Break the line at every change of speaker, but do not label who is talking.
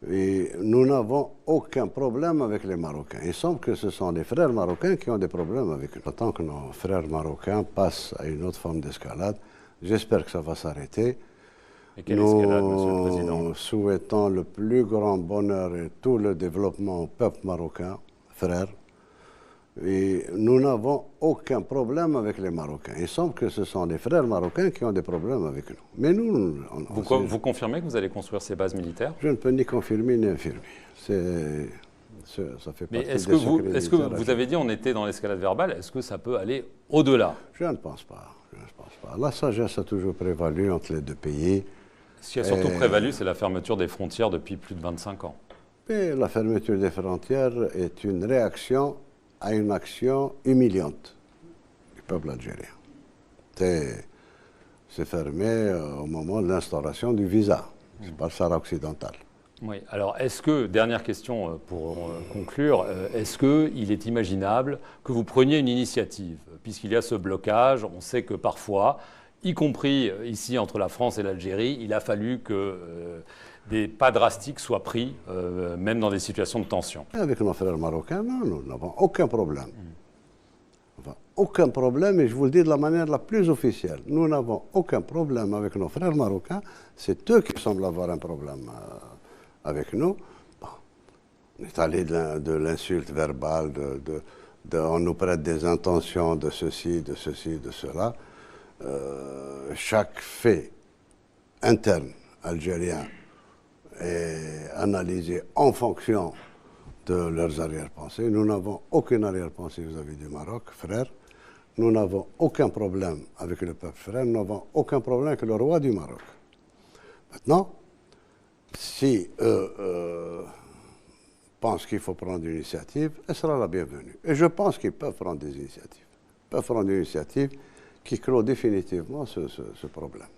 Et nous n'avons aucun problème avec les Marocains. Il semble que ce sont les frères marocains qui ont des problèmes avec nous. Tant que nos frères marocains passent à une autre forme d'escalade, j'espère que ça va s'arrêter.
Et quelle escalade, Monsieur le Président?
Nous souhaitons le plus grand bonheur et tout le développement au peuple marocain, frères. Et nous n'avons aucun problème avec les Marocains. Il semble que ce sont les frères marocains qui ont des problèmes avec nous. Mais nous,
vous confirmez que vous allez construire ces bases militaires?
Je ne peux ni confirmer ni infirmer. Ça fait
Mais
partie
est-ce
des
que vous avez dit on était dans l'escalade verbale? Est-ce que ça peut aller au-delà?
Je ne pense pas. La sagesse a toujours prévalu entre les deux pays.
Ce qui a surtout prévalu, c'est la fermeture des frontières depuis plus de 25 ans.
Et la fermeture des frontières est une réaction à une action humiliante du peuple algérien. C'est fermé au moment de l'instauration du visa par le Sahara occidental.
Oui, alors est-ce que, dernière question pour conclure, est-ce qu'il est imaginable que vous preniez une initiative? Puisqu'il y a ce blocage, on sait que parfois, y compris ici entre la France et l'Algérie, il a fallu que des pas drastiques soient pris, même dans des situations de tension.
Avec nos frères marocains, non, nous n'avons aucun problème. Enfin, aucun problème, et je vous le dis de la manière la plus officielle. Nous n'avons aucun problème avec nos frères marocains. C'est eux qui semblent avoir un problème avec nous. Bon, on est allé de l'insulte verbale, on nous prête des intentions de ceci, de cela. Chaque fait interne algérien est analysé en fonction de leurs arrière-pensées. Nous n'avons aucune arrière-pensée vis-à-vis du Maroc, frère. Nous n'avons aucun problème avec le peuple frère. Nous n'avons aucun problème avec le roi du Maroc. Maintenant, si eux pensent qu'il faut prendre une initiative, elle sera la bienvenue. Et je pense qu'ils peuvent prendre des initiatives. Ils peuvent prendre une initiative qui clôt définitivement ce problème.